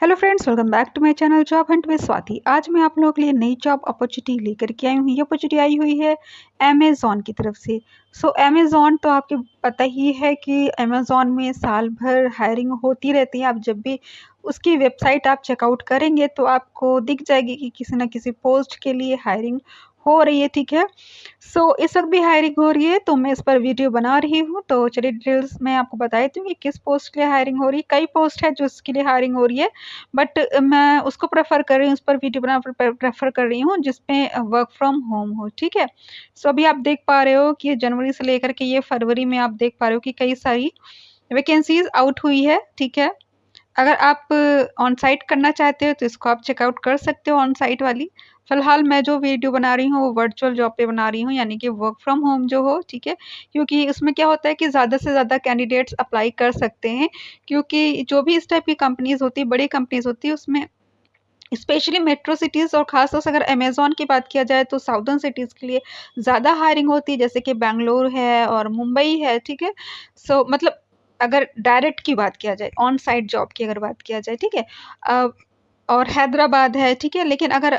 Hello friends, welcome back to my channel job hunt with Swati. आज मैं आप लोगों के लिए नई जॉब अपॉर्चुनिटी लेकर के आई हूँ। ये अपॉर्चुनिटी आई हुई है अमेज़न की तरफ से। अमेज़न तो आपको पता ही है कि अमेज़न में साल भर हायरिंग होती रहती है। आप जब भी उसकी वेबसाइट आप चेकआउट करेंगे तो आपको दिख जाएगी कि किसी न किसी पोस्ट के लिए हायरिंग हो रही है, ठीक है। इस वक्त भी हायरिंग हो रही है तो मैं इस पर वीडियो बना रही हूँ। तो चलिए डिटेल्स मैं आपको बता देती हूँ कि किस पोस्ट के लिए हायरिंग हो रही है। कई पोस्ट है जो इसके लिए हायरिंग हो रही है, बट मैं उसको प्रेफर कर रही हूँ, उस पर वीडियो बना प्रेफर कर रही हूँ जिसमें वर्क फ्रॉम होम हो, ठीक है। अभी आप देख पा रहे हो कि ये जनवरी से लेकर के ये फरवरी में आप देख पा रहे हो कि कई सारी वैकेंसीज आउट हुई है, ठीक है। अगर आप ऑन साइट करना चाहते हो तो इसको आप चेकआउट कर सकते हो, ऑन साइट वाली। फिलहाल मैं जो वीडियो बना रही हूँ वो वर्चुअल जॉब पे बना रही हूँ, यानी कि वर्क फ्रॉम होम जो हो, ठीक है। क्योंकि उसमें क्या होता है कि ज़्यादा से ज़्यादा कैंडिडेट्स अप्लाई कर सकते हैं, क्योंकि जो भी इस टाइप की कंपनीज होती है, बड़ी कंपनीज होती है, उसमें स्पेशली मेट्रो सिटीज़ और खास तौर से अगर अमेज़न की बात किया जाए तो साउदर्न सिटीज़ के लिए ज़्यादा हायरिंग होती है, जैसे कि बैंगलोर है और मुंबई है, ठीक है। मतलब अगर डायरेक्ट की बात किया जाए, ऑन साइट जॉब की अगर बात किया जाए, ठीक है। अ, और हैदराबाद है, ठीक है। लेकिन अगर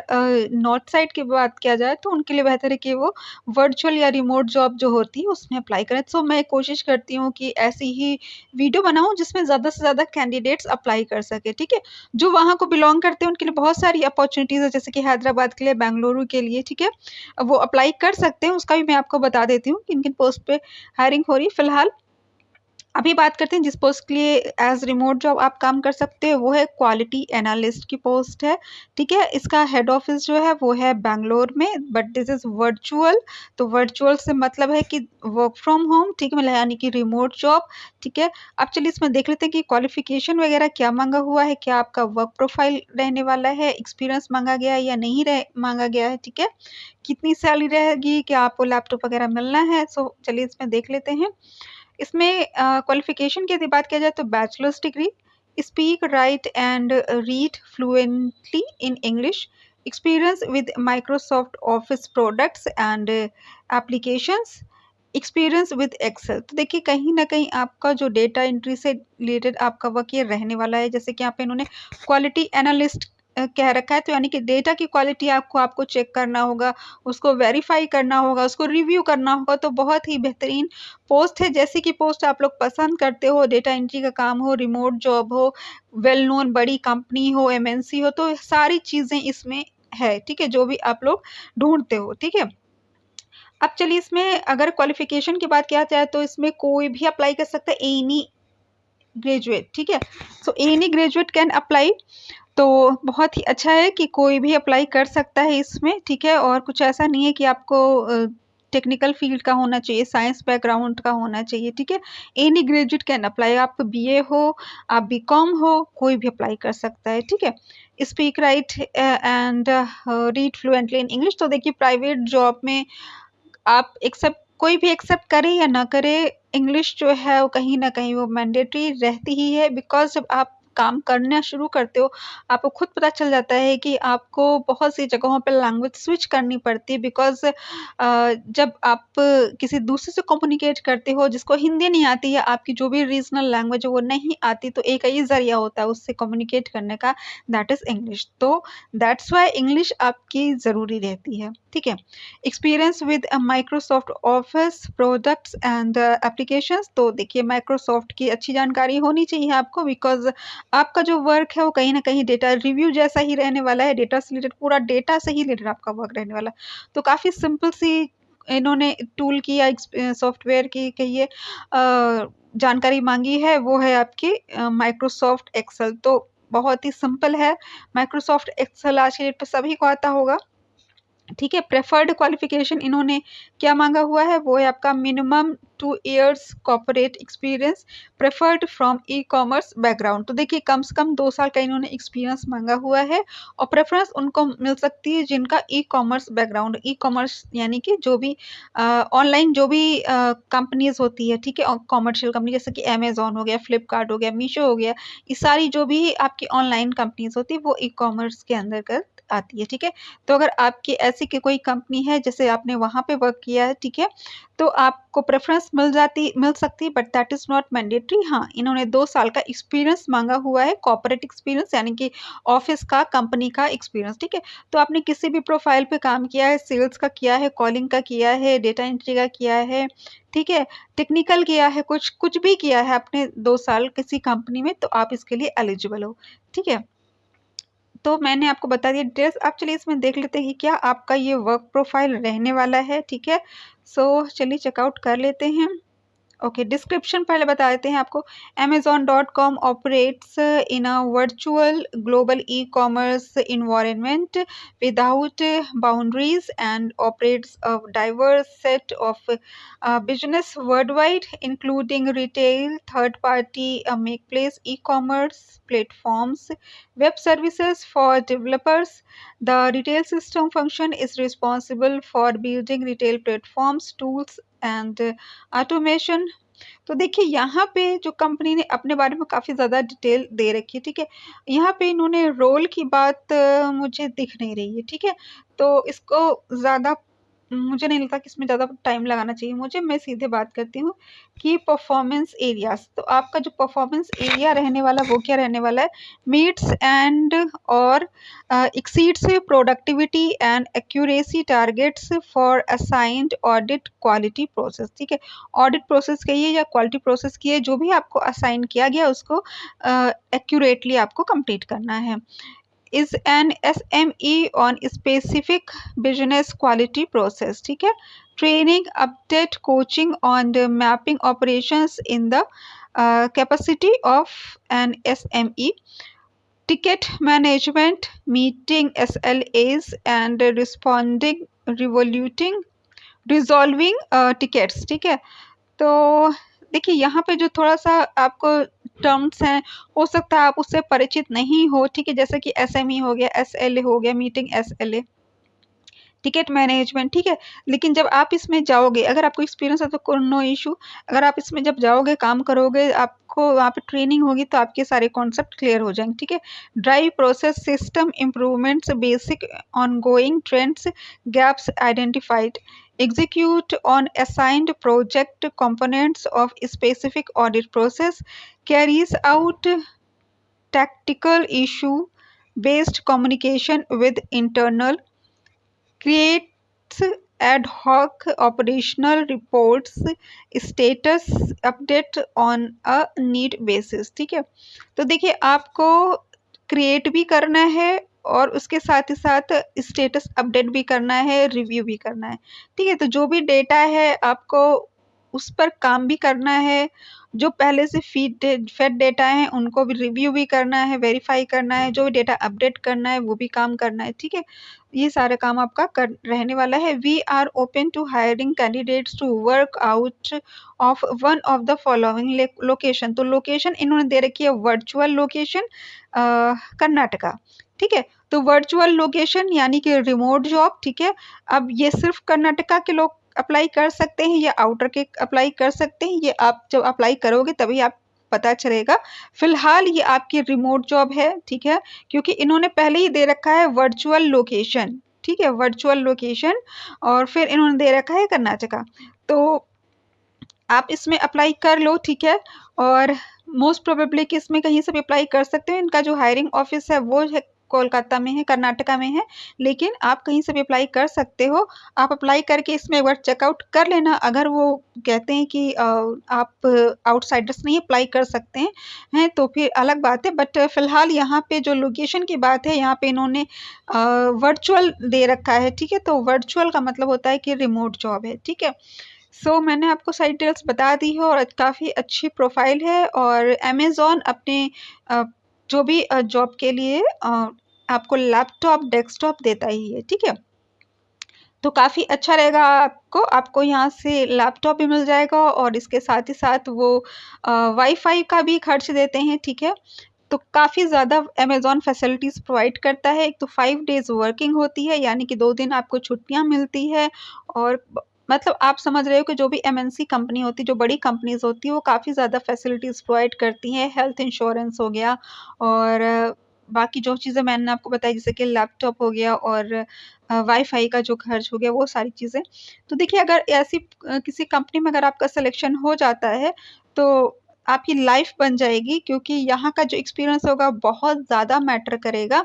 नॉर्थ साइड की बात किया जाए तो उनके लिए बेहतर है कि वो वर्चुअल या रिमोट जॉब जो होती है उसमें अप्लाई करें। मैं कोशिश करती हूँ कि ऐसी ही वीडियो बनाऊँ जिसमें ज़्यादा से ज़्यादा कैंडिडेट्स अप्लाई कर सकें, ठीक है। जो वहाँ को बिलॉन्ग करते हैं उनके लिए बहुत सारी अपॉर्चुनिटीज़ है, जैसे कि हैदराबाद के लिए, बेंगलुरु के लिए, ठीक है। वो अप्लाई कर सकते हैं, उसका भी मैं आपको बता देती हूँ किन-किन पोस्ट पे हायरिंग हो रही है। फिलहाल अभी बात करते हैं जिस पोस्ट के लिए एज रिमोट जॉब आप काम कर सकते हो, वो है क्वालिटी एनालिस्ट की पोस्ट है, ठीक है। इसका हेड ऑफिस जो है वो है बैंगलोर में, बट दिस इज वर्चुअल। तो वर्चुअल से मतलब है कि वर्क फ्रॉम होम, ठीक है, मतलब यानी कि रिमोट जॉब, ठीक है। अब चलिए इसमें देख लेते हैं कि क्वालिफिकेशन वगैरह क्या मांगा हुआ है, क्या आपका वर्क प्रोफाइल रहने वाला है, एक्सपीरियंस मांगा गया है या नहीं मांगा गया है, ठीक है। कितनी सैलरी रहेगी, क्या आपको लैपटॉप वगैरह मिलना है। चलिए इसमें देख लेते हैं। इसमें क्वालिफिकेशन की यदि बात किया जाए तो bachelor's degree, speak, write and read fluently in English, experience with Microsoft Office products and applications, experience with Excel. तो देखिए कहीं ना कहीं आपका जो डेटा एंट्री से रिलेटेड आपका वर्क ये रहने वाला है। जैसे कि यहाँ पे इन्होंने क्वालिटी एनालिस्ट कह रखा है, तो यानी कि डेटा की क्वालिटी आपको चेक करना होगा, उसको वेरीफाई करना होगा, उसको रिव्यू करना होगा। तो बहुत ही बेहतरीन पोस्ट है। जैसे कि पोस्ट आप लोग पसंद करते हो, डेटा एंट्री का काम हो, रिमोट जॉब हो, वेल नोन बड़ी कंपनी हो, एमएनसी हो, तो सारी चीज़ें इसमें है, ठीक है, जो भी आप लोग ढूंढते हो, ठीक है। अब चलिए इसमें अगर क्वालिफिकेशन की बात किया जाए तो इसमें कोई भी अप्लाई कर सकता है, एनी ग्रेजुएट, ठीक है। Any graduate can apply. तो बहुत ही अच्छा है कि कोई भी अप्लाई कर सकता है इसमें, ठीक है। और कुछ ऐसा नहीं है कि आपको टेक्निकल फील्ड का होना चाहिए, साइंस बैकग्राउंड का होना चाहिए, ठीक है। Any graduate can apply. आप बीए हो, आप बीकॉम हो, कोई भी अप्लाई कर सकता है, ठीक है। Speak, write and read fluently in English. तो देखिए प्राइवेट जॉब में आप एक्सेप्ट, कोई भी एक्सेप्ट करे या ना करे, इंग्लिश जो है वो कहीं ना कहीं वो मैंडेटरी रहती ही है। बिकॉज जब आप काम करना शुरू करते हो आपको खुद पता चल जाता है कि आपको बहुत सी जगहों पर लैंग्वेज स्विच करनी पड़ती है। बिकॉज जब आप किसी दूसरे से कम्युनिकेट करते हो जिसको हिंदी नहीं आती है, आपकी जो भी रीजनल लैंग्वेज है वो नहीं आती, तो एक ही जरिया होता है उससे कम्युनिकेट करने का, दैट इज इंग्लिश। तो दैट्स वाई इंग्लिश आपकी ज़रूरी रहती है, ठीक है। Experience with Microsoft Office products and applications. तो देखिए माइक्रोसॉफ्ट की अच्छी जानकारी होनी चाहिए आपको, बिकॉज आपका जो वर्क है वो कहीं ना कहीं डेटा रिव्यू जैसा ही रहने वाला है, डेटा से रिलेटेड, पूरा डेटा से ही रिलेटेड आपका वर्क रहने वाला है। तो काफ़ी सिंपल सी इन्होंने टूल की या सॉफ्टवेयर की कहिए जानकारी मांगी है, वो है आपकी माइक्रोसॉफ्ट एक्सेल। तो बहुत ही सिंपल है। माइक्रोसॉफ्ट एक्सेल आज के डेट पे सभी को आता होगा, ठीक है। प्रेफर्ड क्वालिफिकेशन इन्होंने क्या मांगा हुआ है, वो है आपका minimum 2 years corporate experience, preferred from e commerce background. तो देखिए कम से कम 2 साल का इन्होंने एक्सपीरियंस मांगा हुआ है। और प्रेफरेंस उनको मिल सकती है जिनका e commerce background, e commerce यानी कि जो भी ऑनलाइन जो भी कंपनीज होती है, ठीक है, कॉमर्शियल कंपनी जैसे कि अमेजोन हो गया, फ्लिपकार्ट हो गया, मीशो हो गया, ये सारी जो भी आपकी ऑनलाइन कंपनीज होती है वो ई कॉमर्स के अंदर आती है, ठीक है। तो अगर आपकी ऐसी ऐसी कि कोई कंपनी है जैसे आपने वहाँ पे वर्क किया है, ठीक है, तो आपको प्रेफ़रेंस मिल सकती है, but that is not mandatory. हाँ, इन्होंने 2 साल का एक्सपीरियंस माँगा हुआ है, कॉर्पोरेट एक्सपीरियंस यानी कि ऑफ़िस का, कंपनी का एक्सपीरियंस, ठीक है। तो आपने किसी भी प्रोफ़ाइल पे काम किया है, सेल्स का किया है, कॉलिंग का किया है, डेटा एंट्री का किया है, ठीक है, टेक्निकल किया है, कुछ भी किया है आपने 2 साल किसी कंपनी में, तो आप इसके लिए एलिजिबल हो, ठीक है। तो मैंने आपको बता दिया डिटेल्स। आप चलिए इसमें देख लेते हैं कि क्या आपका ये वर्क प्रोफाइल रहने वाला है, ठीक है। सो चलिए चेकआउट कर लेते हैं। ओके, डिस्क्रिप्शन पहले बता देते हैं आपको। Amazon.com operates in a virtual global e-commerce environment without boundaries and operates a diverse set of business worldwide, including retail, third-party marketplace, e-commerce platforms, web services for developers. The retail system function is responsible for building retail platforms, tools, and automation. तो देखिए यहाँ पे जो company ने अपने बारे में काफ़ी ज़्यादा डिटेल दे रखी है, ठीक है। यहाँ पे इन्होंने रोल की बात मुझे दिख नहीं रही है, ठीक है। तो इसको ज़्यादा मुझे नहीं लगता कि इसमें ज़्यादा टाइम लगाना चाहिए मुझे। मैं सीधे बात करती हूँ कि परफॉर्मेंस एरियाज़। तो आपका जो परफॉर्मेंस एरिया रहने वाला वो क्या रहने वाला है? मीट्स एंड और exceeds productivity and accuracy targets for assigned audit quality process, ठीक है। ऑडिट प्रोसेस कहिए या क्वालिटी प्रोसेस कहिए, जो भी आपको असाइन किया गया उसको एक्यूरेटली आपको कंप्लीट करना है। Is an SME on specific business quality process, ठीक है। Training, update, coaching on the mapping operations in the capacity of an SME, ticket management, meeting SLAs and responding, resolving tickets, ठीक है। तो देखिए यहाँ पे जो थोड़ा-सा आपको टर्म्स हैं, हो सकता है आप उससे परिचित नहीं हो, ठीक है, जैसे कि SME हो गया, SLA हो गया, मीटिंग SLA, टिकट मैनेजमेंट, ठीक है। लेकिन जब आप इसमें जाओगे, अगर आपको एक्सपीरियंस है तो को नो इश्यू, अगर आप इसमें जब जाओगे, काम करोगे, आपको वहाँ पे ट्रेनिंग होगी तो आपके सारे कॉन्सेप्ट क्लियर हो जाएँगे, ठीक है। Drive process system improvements, basic ongoing trends, gaps identified, execute on assigned project components of a specific audit process, carries out tactical issue based communication with internal, creates ad hoc operational reports, status update on a need basis, ठीक है। तो देखिए आपको create भी करना है और उसके साथ ही साथ स्टेटस अपडेट भी करना है, रिव्यू भी करना है, ठीक है। तो जो भी डेटा है आपको उस पर काम भी करना है, जो पहले से फेड डेटा है उनको भी रिव्यू भी करना है, वेरीफाई करना है, जो डेटा अपडेट करना है वो भी काम करना है, ठीक है। ये सारा काम आपका कर रहने वाला है। We are open to hiring candidates to work out of one of the following location. तो लोकेशन इन्होंने दे रखी है वर्चुअल लोकेशन कर्नाटका, ठीक है। तो वर्चुअल लोकेशन यानी कि रिमोट जॉब, ठीक है। अब ये सिर्फ कर्नाटका के लोग अप्लाई कर सकते हैं या आउटर के अप्लाई कर सकते हैं, ये आप जब अप्लाई करोगे तभी आप पता चलेगा। फिलहाल ये आपकी रिमोट जॉब है, ठीक है, क्योंकि इन्होंने पहले ही दे रखा है वर्चुअल लोकेशन, ठीक है, वर्चुअल लोकेशन, और फिर इन्होंने दे रखा है कर्नाटका। तो आप इसमें अप्लाई कर लो, ठीक है। और मोस्ट प्रोबेबली कि इसमें कहीं से भी अप्लाई कर सकते हो। इनका जो हायरिंग ऑफिस है वो है कोलकाता में है, कर्नाटका में है, लेकिन आप कहीं से भी अप्लाई कर सकते हो। आप अप्लाई करके इसमें एक बार चेकआउट कर लेना। अगर वो कहते हैं कि आप आउटसाइडर्स नहीं अप्लाई कर सकते हैं तो फिर अलग बात है, बट फिलहाल यहाँ पे जो लोकेशन की बात है यहाँ पे इन्होंने वर्चुअल दे रखा है, ठीक है। तो वर्चुअल का मतलब होता है कि रिमोट जॉब है, ठीक है। मैंने आपको सारी डिटेल्स बता दी है और काफ़ी अच्छी प्रोफाइल है, और अमेज़न अपने जो भी जॉब के लिए आपको लैपटॉप, डेस्कटॉप देता ही है, ठीक है। तो काफ़ी अच्छा रहेगा आपको यहाँ से लैपटॉप भी मिल जाएगा और इसके साथ ही साथ वो वाईफ़ाई का भी खर्च देते हैं, ठीक है। तो काफ़ी ज़्यादा अमेज़न फैसिलिटीज़ प्रोवाइड करता है। एक तो 5 डेज़ वर्किंग होती है, यानी कि 2 दिन आपको छुट्टियाँ मिलती है, और मतलब आप समझ रहे हो कि जो भी MNC कंपनी होती है, जो बड़ी कंपनीज़ होती हैं, वो काफ़ी ज़्यादा फैसिलिटीज़ प्रोवाइड करती हैं। हेल्थ इंश्योरेंस हो गया, और बाकी जो चीज़ें मैंने आपको बताई जैसे कि लैपटॉप हो गया और वाईफ़ाई का जो खर्च हो गया वो सारी चीज़ें। तो देखिए अगर ऐसी किसी कंपनी में अगर आपका सिलेक्शन हो जाता है तो आपकी लाइफ़ बन जाएगी क्योंकि यहाँ का जो एक्सपीरियंस होगा बहुत ज़्यादा मैटर करेगा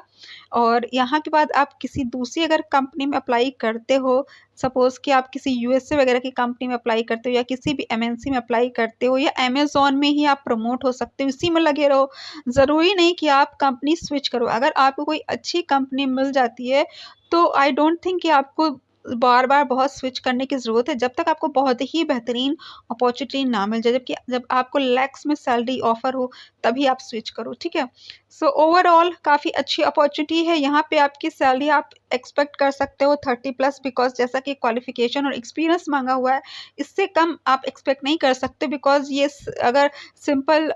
और यहाँ के बाद आप किसी दूसरी अगर कंपनी में अप्लाई करते हो, सपोज़ कि आप किसी यूएसए वगैरह की कंपनी में अप्लाई करते हो या किसी भी एमएनसी में अप्लाई करते हो या अमेज़न में ही आप प्रमोट हो सकते हो, इसी में लगे रहो। ज़रूरी नहीं कि आप कंपनी स्विच करो, अगर आपको कोई अच्छी कंपनी मिल जाती है, तो आई डोंट थिंक कि आपको बार-बार बहुत स्विच करने की ज़रूरत है, जब तक आपको बहुत ही बेहतरीन अपॉर्च्युनिटी ना मिल जाए, जबकि जब आपको लैक्स में सैलरी ऑफ़र हो, तभी आप स्विच करो, ठीक है? सो ओवरऑल काफ़ी अच्छी अपॉर्च्युनिटी है, यहाँ पे आपकी सैलरी आप एक्सपेक्ट कर सकते हो 30 प्लस बिकॉज़ जैसा कि क्वालिफ़िकेशन और एक्सपीरियंस माँगा हुआ है, इससे कम आप एक्सपेक्ट नहीं कर सकते बिकॉज़ ये अगर simple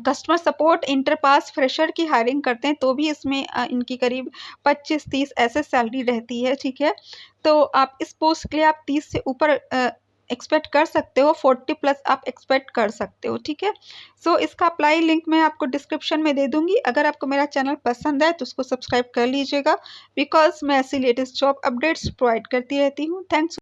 customer support inter pass fresher की हायरिंग करते हैं तो भी इसमें इनकी करीब 25-30 ऐसे सैलरी रहती है, ठीक है? तो आप इस पोस्ट के लिए आप 30 से ऊपर एक्सपेक्ट कर सकते हो, 40 प्लस आप एक्सपेक्ट कर सकते हो, ठीक है? सो इसका अप्लाई लिंक मैं आपको डिस्क्रिप्शन में दे दूँगी। अगर आपको मेरा चैनल पसंद आए तो उसको सब्सक्राइब कर लीजिएगा बिकॉज़ मैं ऐसी लेटेस्ट जॉब अपडेट्स प्रोवाइड करती रहती हूँ। थैंक्स